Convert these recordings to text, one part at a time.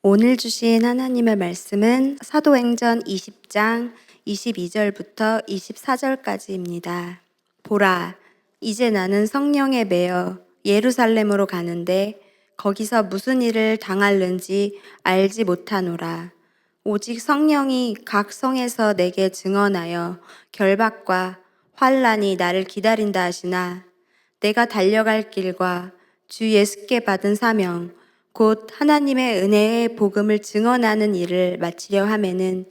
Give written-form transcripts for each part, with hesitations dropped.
오늘 주신 하나님의 말씀은 사도행전 20장 22절부터 24절까지입니다. 보라, 이제 나는 성령에 매여 예루살렘으로 가는데 거기서 무슨 일을 당할는지 알지 못하노라. 오직 성령이 각 성에서 내게 증언하여 결박과 환난이 나를 기다린다 하시나 내가 달려갈 길과 주 예수께 받은 사명 곧 하나님의 은혜의 복음을 증언하는 일을 마치려 하면은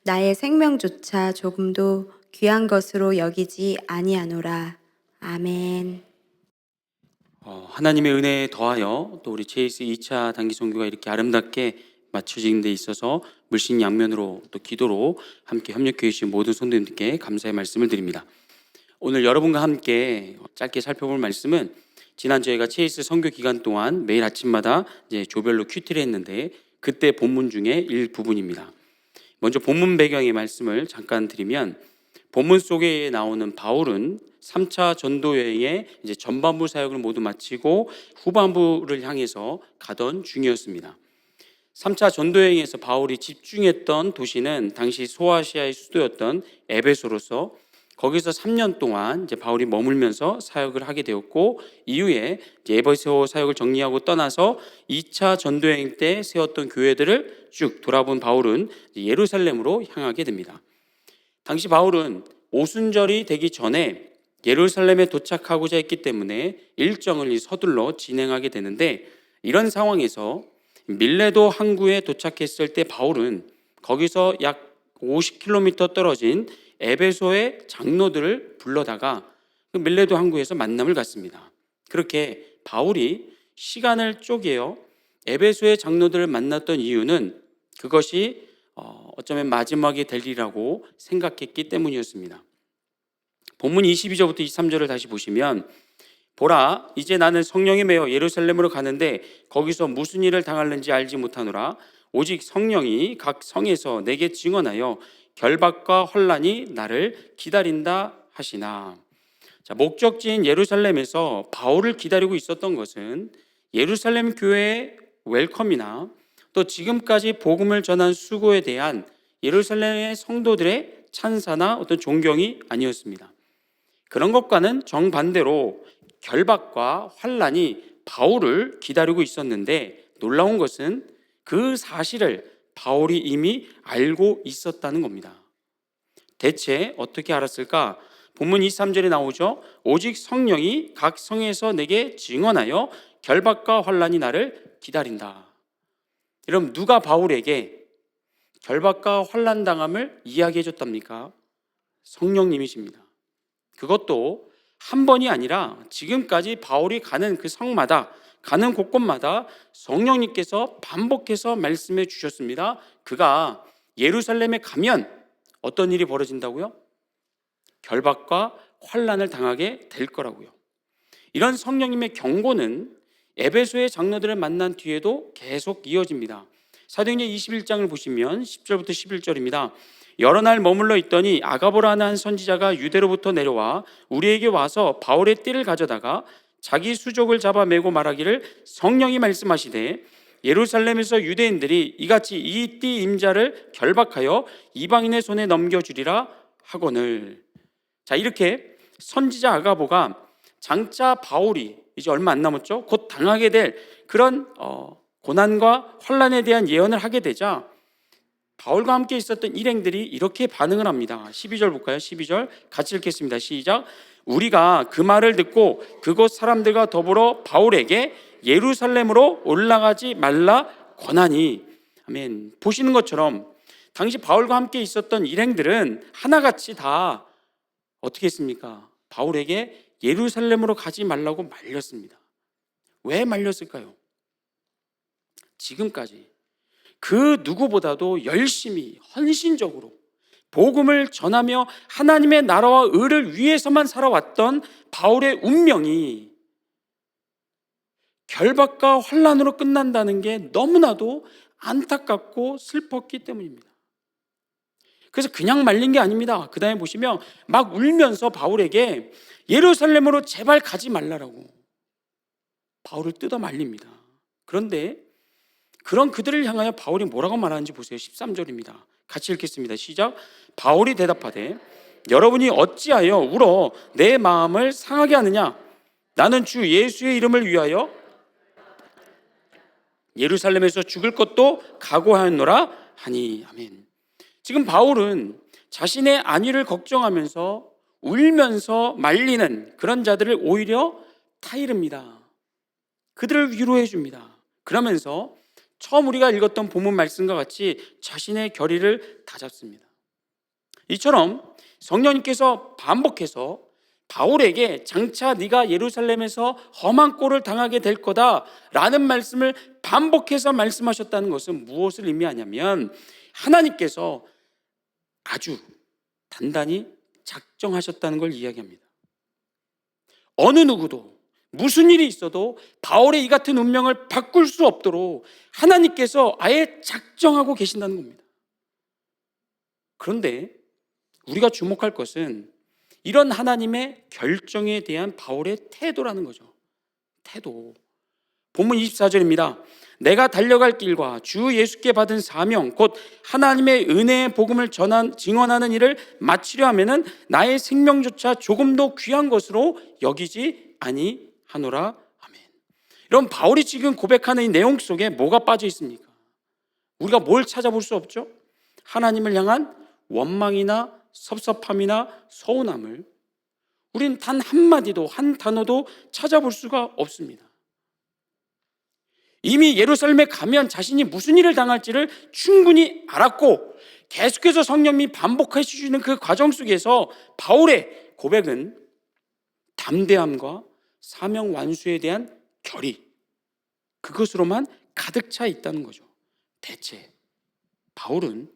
나의 생명조차 조금도 귀한 것으로 여기지 아니하노라. 아멘. 하나님의 은혜에 더하여 또 우리 JS 2차 단기 선교가 이렇게 아름답게 마쳐진 데 있어서 물씬 양면으로 또 기도로 함께 협력해 주신 모든 성도님들께 감사의 말씀을 드립니다. 오늘 여러분과 함께 짧게 살펴볼 말씀은 지난 저희가 JS 선교 기간 동안 매일 아침마다 이제 조별로 큐티를 했는데 그때 본문 중에 일부분입니다. 먼저 본문 배경의 말씀을 잠깐 드리면 본문 속에 나오는 바울은 3차 전도 여행의 이제 전반부 사역을 모두 마치고 후반부를 향해서 가던 중이었습니다. 3차 전도 여행에서 바울이 집중했던 도시는 당시 소아시아의 수도였던 에베소로서 거기서 3년 동안 이제 바울이 머물면서 사역을 하게 되었고 이후에 에베소 사역을 정리하고 떠나서 2차 전도 여행 때 세웠던 교회들을 쭉 돌아본 바울은 예루살렘으로 향하게 됩니다. 당시 바울은 오순절이 되기 전에 예루살렘에 도착하고자 했기 때문에 일정을 서둘러 진행하게 되는데 이런 상황에서 밀레도 항구에 도착했을 때 바울은 거기서 약 50km 떨어진 에베소의 장로들을 불러다가 그 밀레도 항구에서 만남을 갖습니다. 그렇게 바울이 시간을 쪼개어 에베소의 장로들을 만났던 이유는 그것이 어쩌면 마지막이 될 일이라고 생각했기 때문이었습니다. 본문 22절부터 23절을 다시 보시면 보라, 이제 나는 성령에 매여 예루살렘으로 가는데 거기서 무슨 일을 당할는지 알지 못하노라. 오직 성령이 각 성에서 내게 증언하여 결박과 혼란이 나를 기다린다 하시나. 자, 목적지인 예루살렘에서 바울을 기다리고 있었던 것은 예루살렘 교회의 웰컴이나 또 지금까지 복음을 전한 수고에 대한 예루살렘의 성도들의 찬사나 어떤 존경이 아니었습니다. 그런 것과는 정반대로 결박과 환난이 바울을 기다리고 있었는데 놀라운 것은 그 사실을 바울이 이미 알고 있었다는 겁니다. 대체 어떻게 알았을까? 본문 23절에 나오죠. 오직 성령이 각 성에서 내게 증언하여 결박과 환난이 나를 기다린다. 여러분, 누가 바울에게 결박과 환난 당함을 이야기해 줬답니까? 성령님이십니다. 그것도 한 번이 아니라 지금까지 바울이 가는 그 성마다 가는 곳곳마다 성령님께서 반복해서 말씀해 주셨습니다. 그가 예루살렘에 가면 어떤 일이 벌어진다고요? 결박과 환난을 당하게 될 거라고요. 이런 성령님의 경고는 에베소의 장로들을 만난 뒤에도 계속 이어집니다. 사도행전 21장을 보시면 10절부터 11절입니다. 여러 날 머물러 있더니 아가보라는 한 선지자가 유대로부터 내려와 우리에게 와서 바울의 띠를 가져다가 자기 수족을 잡아 매고 말하기를 성령이 말씀하시되 예루살렘에서 유대인들이 이같이 이 띠 임자를 결박하여 이방인의 손에 넘겨주리라 하거늘. 자, 이렇게 선지자 아가보가 장차 바울이 이제 얼마 안 남았죠. 곧 당하게 될 그런 고난과 환난에 대한 예언을 하게 되자 바울과 함께 있었던 일행들이 이렇게 반응을 합니다. 12절 볼까요? 12절 같이 읽겠습니다. 시작. 우리가 그 말을 듣고 그곳 사람들과 더불어 바울에게 예루살렘으로 올라가지 말라 권하니. 아멘. 보시는 것처럼 당시 바울과 함께 있었던 일행들은 하나같이 다 어떻게 했습니까? 바울에게 예루살렘으로 가지 말라고 말렸습니다. 왜 말렸을까요? 지금까지 그 누구보다도 열심히 헌신적으로 복음을 전하며 하나님의 나라와 의를 위해서만 살아왔던 바울의 운명이 결박과 환난으로 끝난다는 게 너무나도 안타깝고 슬펐기 때문입니다. 그래서 그냥 말린 게 아닙니다. 그 다음에 보시면 막 울면서 바울에게 예루살렘으로 제발 가지 말라라고 바울을 뜯어 말립니다. 그런데 그런 그들을 향하여 바울이 뭐라고 말하는지 보세요. 13절입니다. 같이 읽겠습니다. 시작. 바울이 대답하되 여러분이 어찌하여 울어 내 마음을 상하게 하느냐? 나는 주 예수의 이름을 위하여 예루살렘에서 죽을 것도 각오하였노라 하니. 아멘. 지금 바울은 자신의 안위를 걱정하면서 울면서 말리는 그런 자들을 오히려 타이릅니다. 그들을 위로해 줍니다. 그러면서 처음 우리가 읽었던 본문 말씀과 같이 자신의 결의를 다잡습니다. 이처럼 성령님께서 반복해서 바울에게 장차 네가 예루살렘에서 험한 꼴을 당하게 될 거다라는 말씀을 반복해서 말씀하셨다는 것은 무엇을 의미하냐면 하나님께서 아주 단단히 작정하셨다는 걸 이야기합니다. 어느 누구도 무슨 일이 있어도 바울의 이 같은 운명을 바꿀 수 없도록 하나님께서 아예 작정하고 계신다는 겁니다. 그런데 우리가 주목할 것은 이런 하나님의 결정에 대한 바울의 태도라는 거죠. 태도. 본문 24절입니다. 내가 달려갈 길과 주 예수께 받은 사명 곧 하나님의 은혜의 복음을 증언하는 일을 마치려 하면은 나의 생명조차 조금도 귀한 것으로 여기지 아니하노라. 아멘. 여러분, 바울이 지금 고백하는 이 내용 속에 뭐가 빠져 있습니까? 우리가 뭘 찾아볼 수 없죠? 하나님을 향한 원망이나 섭섭함이나 서운함을 우린 단 한마디도 한 단어도 찾아볼 수가 없습니다. 이미 예루살렘에 가면 자신이 무슨 일을 당할지를 충분히 알았고 계속해서 성령님이 반복해 주시는 그 과정 속에서 바울의 고백은 담대함과 사명 완수에 대한 결의, 그것으로만 가득 차 있다는 거죠. 대체 바울은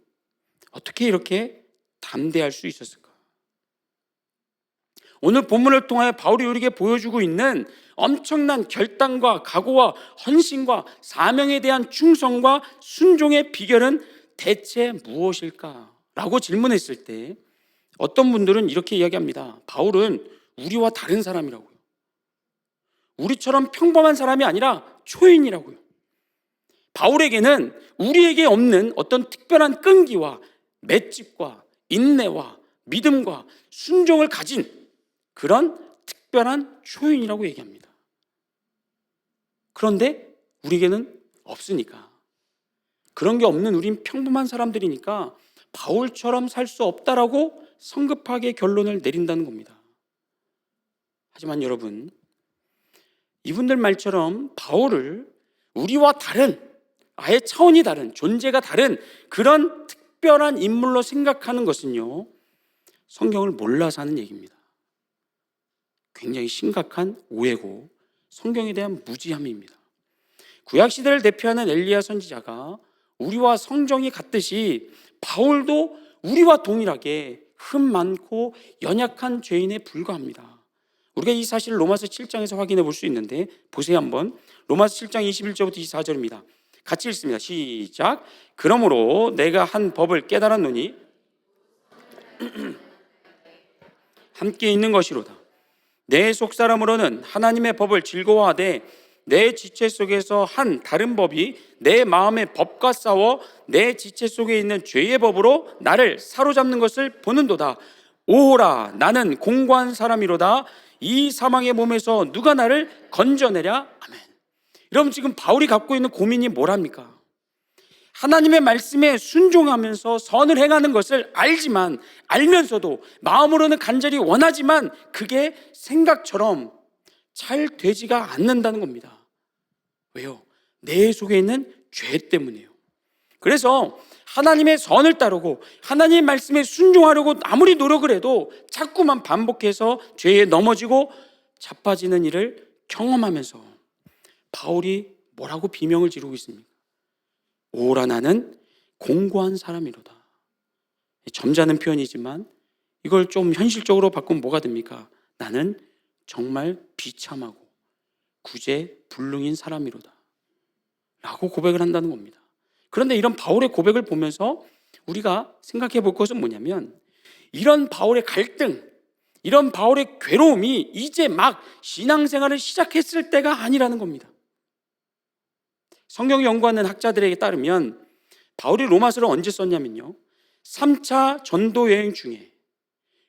어떻게 이렇게 담대할 수 있었을까? 오늘 본문을 통하여 바울이 우리에게 보여주고 있는 엄청난 결단과 각오와 헌신과 사명에 대한 충성과 순종의 비결은 대체 무엇일까? 라고 질문했을 때 어떤 분들은 이렇게 이야기합니다. 바울은 우리와 다른 사람이라고요. 우리처럼 평범한 사람이 아니라 초인이라고요. 바울에게는 우리에게 없는 어떤 특별한 끈기와 맷집과 인내와 믿음과 순종을 가진 그런 특별한 초인이라고 얘기합니다. 그런데 우리에게는 없으니까, 그런 게 없는 우린 평범한 사람들이니까 바울처럼 살 수 없다라고 성급하게 결론을 내린다는 겁니다. 하지만 여러분, 이분들 말처럼 바울을 우리와 다른, 아예 차원이 다른, 존재가 다른 그런 특별한 인물로 생각하는 것은요, 성경을 몰라서 하는 얘기입니다. 굉장히 심각한 오해고 성경에 대한 무지함입니다. 구약시대를 대표하는 엘리야 선지자가 우리와 성정이 같듯이 바울도 우리와 동일하게 흠 많고 연약한 죄인에 불과합니다. 우리가 이 사실을 로마서 7장에서 확인해 볼 수 있는데 보세요 한번. 로마서 7장 21절부터 24절입니다. 같이 읽습니다. 시작. 그러므로 내가 한 법을 깨달았노니 함께 있는 것이로다. 내 속사람으로는 하나님의 법을 즐거워하되 내 지체 속에서 한 다른 법이 내 마음의 법과 싸워 내 지체 속에 있는 죄의 법으로 나를 사로잡는 것을 보는도다. 오호라, 나는 공고한 사람이로다. 이 사망의 몸에서 누가 나를 건져내랴. 아멘. 여러분, 지금 바울이 갖고 있는 고민이 뭐랍니까? 하나님의 말씀에 순종하면서 선을 행하는 것을 알지만, 알면서도 마음으로는 간절히 원하지만 그게 생각처럼 잘 되지가 않는다는 겁니다. 왜요? 내 속에 있는 죄 때문이에요. 그래서 하나님의 선을 따르고 하나님의 말씀에 순종하려고 아무리 노력을 해도 자꾸만 반복해서 죄에 넘어지고 자빠지는 일을 경험하면서 바울이 뭐라고 비명을 지르고 있습니까? 오라, 나는 공고한 사람이로다. 점잖은 표현이지만 이걸 좀 현실적으로 바꾸면 뭐가 됩니까? 나는 정말 비참하고 구제불능인 사람이로다 라고 고백을 한다는 겁니다. 그런데 이런 바울의 고백을 보면서 우리가 생각해 볼 것은 뭐냐면, 이런 바울의 갈등, 이런 바울의 괴로움이 이제 막 신앙생활을 시작했을 때가 아니라는 겁니다. 성경 연구하는 학자들에게 따르면 바울이 로마서를 언제 썼냐면요, 3차 전도 여행 중에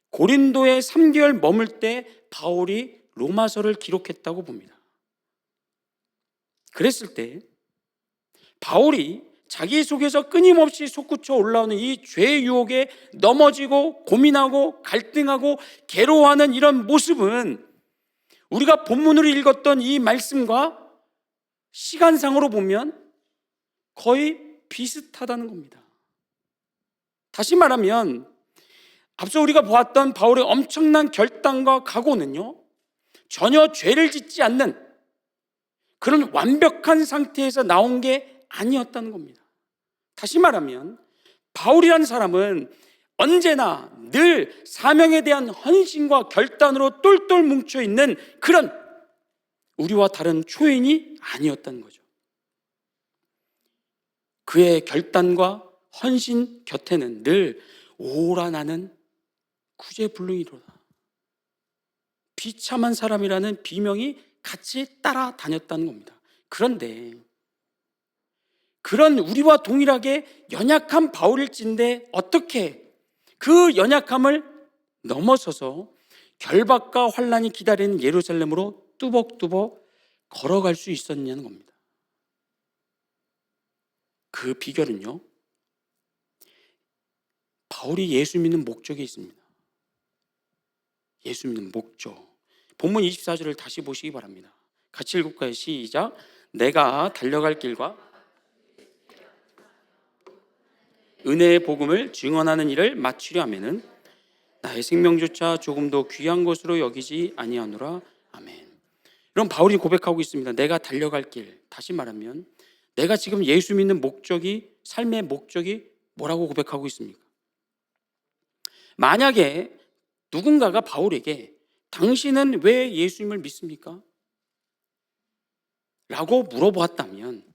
고린도에 3개월 머물 때 바울이 로마서를 기록했다고 봅니다. 그랬을 때 바울이 자기 속에서 끊임없이 솟구쳐 올라오는 이 죄의 유혹에 넘어지고 고민하고 갈등하고 괴로워하는 이런 모습은 우리가 본문으로 읽었던 이 말씀과 시간상으로 보면 거의 비슷하다는 겁니다. 다시 말하면 앞서 우리가 보았던 바울의 엄청난 결단과 각오는요, 전혀 죄를 짓지 않는 그런 완벽한 상태에서 나온 게 아니었다는 겁니다. 다시 말하면 바울이라는 사람은 언제나 늘 사명에 대한 헌신과 결단으로 똘똘 뭉쳐있는 그런 우리와 다른 초인이 아니었다는 거죠. 그의 결단과 헌신 곁에는 늘 오라 나는 구제불능이로다, 비참한 사람이라는 비명이 같이 따라다녔다는 겁니다. 그런데 그런 우리와 동일하게 연약한 바울일진데 어떻게 그 연약함을 넘어서서 결박과 환난이 기다리는 예루살렘으로 뚜벅뚜벅 걸어갈 수 있었냐는 겁니다. 그 비결은요, 바울이 예수 믿는 목적에 있습니다. 예수 믿는 목적. 본문 24절을 다시 보시기 바랍니다. 같이 읽을까요? 시작. 내가 달려갈 길과 은혜의 복음을 증언하는 일을 마치려 하면은 나의 생명조차 조금도 귀한 것으로 여기지 아니하노라. 아멘. 이런 바울이 고백하고 있습니다. 내가 달려갈 길. 다시 말하면 내가 지금 예수 믿는 목적이, 삶의 목적이 뭐라고 고백하고 있습니까? 만약에 누군가가 바울에게 당신은 왜 예수님을 믿습니까? 라고 물어보았다면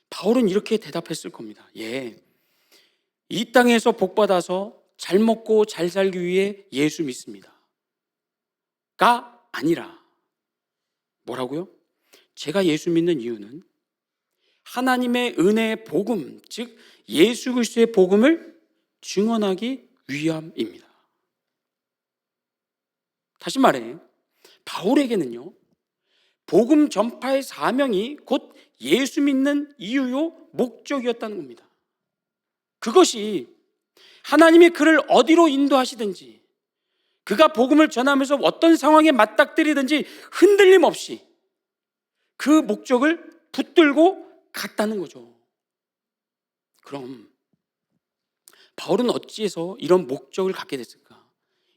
바울은 이렇게 대답했을 겁니다. 예, 이 땅에서 복받아서 잘 먹고 잘 살기 위해 예수 믿습니다. 가 아니라 뭐라고요? 제가 예수 믿는 이유는 하나님의 은혜의 복음, 즉 예수 그리스도의 복음을 증언하기 위함입니다. 다시 말해 바울에게는요, 복음 전파의 사명이 곧 예수 믿는 이유요 목적이었다는 겁니다. 그것이 하나님이 그를 어디로 인도하시든지, 그가 복음을 전하면서 어떤 상황에 맞닥뜨리든지 흔들림 없이 그 목적을 붙들고 갔다는 거죠. 그럼 바울은 어찌해서 이런 목적을 갖게 됐을까?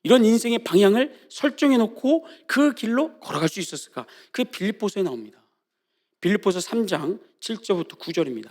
이런 인생의 방향을 설정해 놓고 그 길로 걸어갈 수 있었을까? 그게 빌립보서에 나옵니다. 빌립보서 3장 7절부터 9절입니다.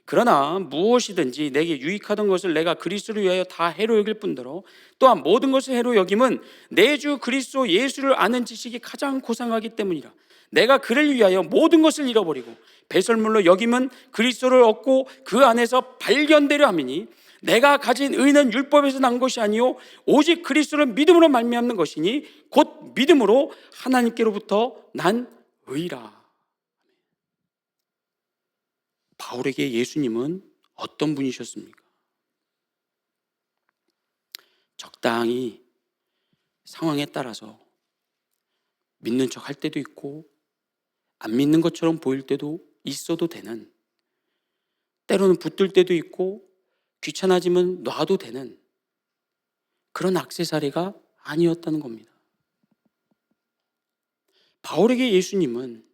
그러나 무엇이든지 내게 유익하던 것을 내가 그리스도를 위하여 다 해로 여길 뿐더러 또한 모든 것을 해로 여김은 내 주 그리스도 예수를 아는 지식이 가장 고상하기 때문이라. 내가 그를 위하여 모든 것을 잃어버리고 배설물로 여김은 그리스도를 얻고 그 안에서 발견되려 함이니 내가 가진 의는 율법에서 난 것이 아니요 오직 그리스도를 믿음으로 말미암는 것이니 곧 믿음으로 하나님께로부터 난 의라. 바울에게 예수님은 어떤 분이셨습니까? 적당히 상황에 따라서 믿는 척 할 때도 있고 안 믿는 것처럼 보일 때도 있어도 되는, 때로는 붙들 때도 있고 귀찮아지면 놔도 되는 그런 액세서리가 아니었다는 겁니다. 바울에게 예수님은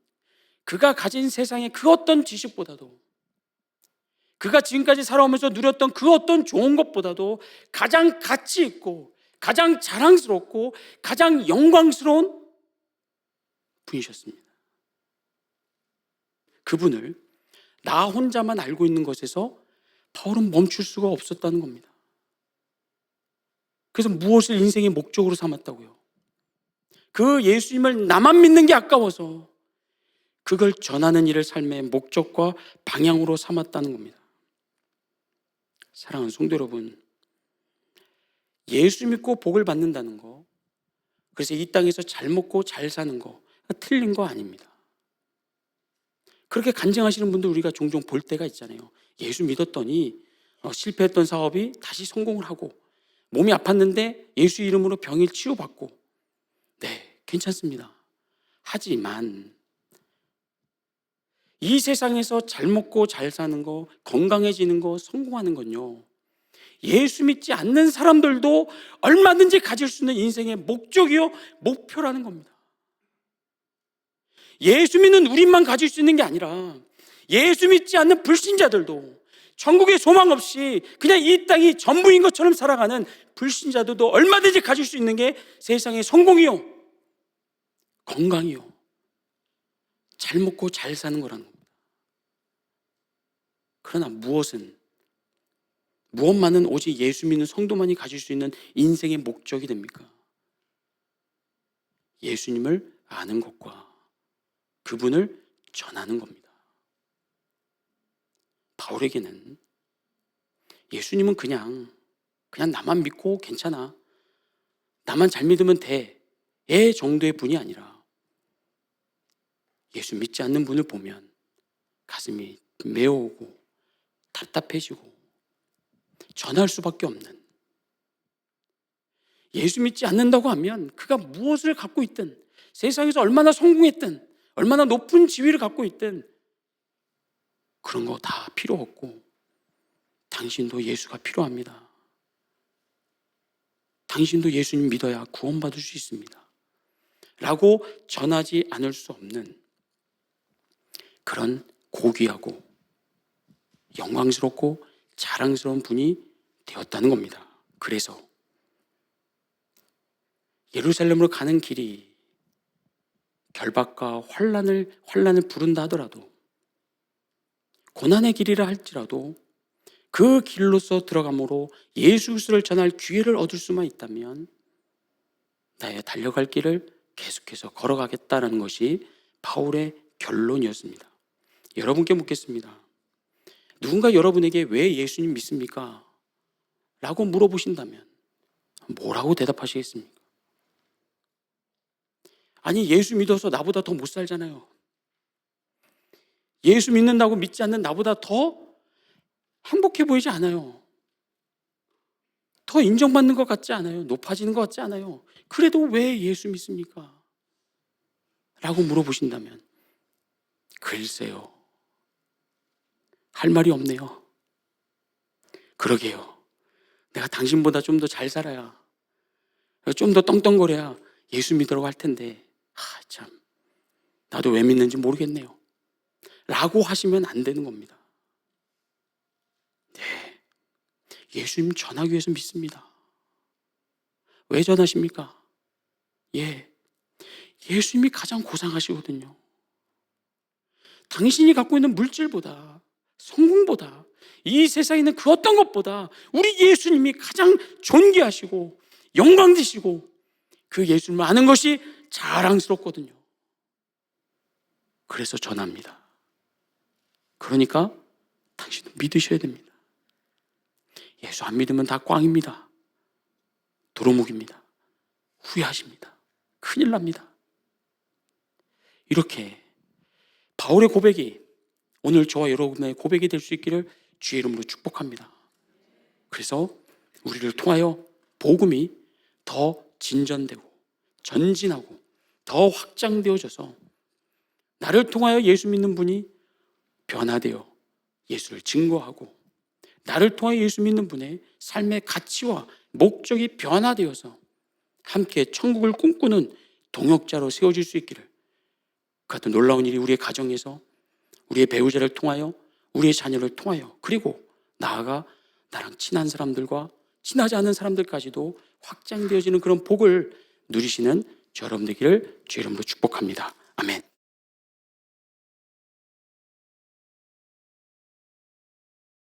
그가 가진 세상의 그 어떤 지식보다도, 그가 지금까지 살아오면서 누렸던 그 어떤 좋은 것보다도 가장 가치 있고 가장 자랑스럽고 가장 영광스러운 분이셨습니다. 그분을 나 혼자만 알고 있는 것에서 바울은 멈출 수가 없었다는 겁니다. 그래서 무엇을 인생의 목적으로 삼았다고요? 그 예수님을 나만 믿는 게 아까워서 그걸 전하는 일을 삶의 목적과 방향으로 삼았다는 겁니다. 사랑하는 성도 여러분, 예수 믿고 복을 받는다는 거, 그래서 이 땅에서 잘 먹고 잘 사는 거 틀린 거 아닙니다. 그렇게 간증하시는 분들 우리가 종종 볼 때가 있잖아요. 예수 믿었더니 실패했던 사업이 다시 성공을 하고, 몸이 아팠는데 예수 이름으로 병을 치유받고, 네, 괜찮습니다. 하지만 이 세상에서 잘 먹고 잘 사는 거, 건강해지는 거, 성공하는 건요, 예수 믿지 않는 사람들도 얼마든지 가질 수 있는 인생의 목적이요, 목표라는 겁니다. 예수 믿는 우리만 가질 수 있는 게 아니라 예수 믿지 않는 불신자들도, 천국에 소망 없이 그냥 이 땅이 전부인 것처럼 살아가는 불신자들도 얼마든지 가질 수 있는 게 세상의 성공이요, 건강이요, 잘 먹고 잘 사는 거라는 겁니다. 그러나 무엇만은 오직 예수 믿는 성도만이 가질 수 있는 인생의 목적이 됩니까? 예수님을 아는 것과 그분을 전하는 겁니다. 바울에게는 예수님은 그냥 나만 믿고 괜찮아, 나만 잘 믿으면 돼, 정도의 분이 아니라 예수 믿지 않는 분을 보면 가슴이 메어오고 답답해지고 전할 수밖에 없는, 예수 믿지 않는다고 하면 그가 무엇을 갖고 있든, 세상에서 얼마나 성공했든, 얼마나 높은 지위를 갖고 있든 그런 거 다 필요 없고 당신도 예수가 필요합니다. 당신도 예수님 믿어야 구원받을 수 있습니다 라고 전하지 않을 수 없는 그런 고귀하고 영광스럽고 자랑스러운 분이 되었다는 겁니다. 그래서 예루살렘으로 가는 길이 결박과 환난을 부른다 하더라도, 고난의 길이라 할지라도 그 길로서 들어감으로 예수 그리스도를 전할 기회를 얻을 수만 있다면 나의 달려갈 길을 계속해서 걸어가겠다는 것이 바울의 결론이었습니다. 여러분께 묻겠습니다. 누군가 여러분에게 왜 예수님 믿습니까? 라고 물어보신다면 뭐라고 대답하시겠습니까? 아니, 예수 믿어서 나보다 더 못 살잖아요. 예수 믿는다고 믿지 않는 나보다 더 행복해 보이지 않아요. 더 인정받는 것 같지 않아요. 높아지는 것 같지 않아요. 그래도 왜 예수 믿습니까? 라고 물어보신다면 글쎄요, 할 말이 없네요. 그러게요, 내가 당신보다 좀 더 잘 살아야, 좀 더 떵떵거려야 예수 믿으라고 할 텐데, 참, 나도 왜 믿는지 모르겠네요 라고 하시면 안 되는 겁니다. 네, 예수님 전하기 위해서 믿습니다. 왜 전하십니까? 예수님이 가장 고상하시거든요. 당신이 갖고 있는 물질보다, 성공보다, 이 세상에 있는 그 어떤 것보다 우리 예수님이 가장 존귀하시고 영광되시고 그 예수님을 아는 것이 자랑스럽거든요. 그래서 전합니다. 그러니까 당신은 믿으셔야 됩니다. 예수 안 믿으면 다 꽝입니다. 도루묵입니다. 후회하십니다. 큰일 납니다. 이렇게 바울의 고백이 오늘 저와 여러분의 고백이 될 수 있기를 주의 이름으로 축복합니다. 그래서 우리를 통하여 복음이 더 진전되고 전진하고 더 확장되어져서 나를 통하여 예수 믿는 분이 변화되어 예수를 증거하고, 나를 통하여 예수 믿는 분의 삶의 가치와 목적이 변화되어서 함께 천국을 꿈꾸는 동역자로 세워질 수 있기를, 그 같은 놀라운 일이 우리의 가정에서, 우리의 배우자를 통하여, 우리의 자녀를 통하여, 그리고 나아가 나랑 친한 사람들과 친하지 않은 사람들까지도 확장되어지는 그런 복을 누리시는 저 여러분 되기를 주의 이름으로 축복합니다. 아멘.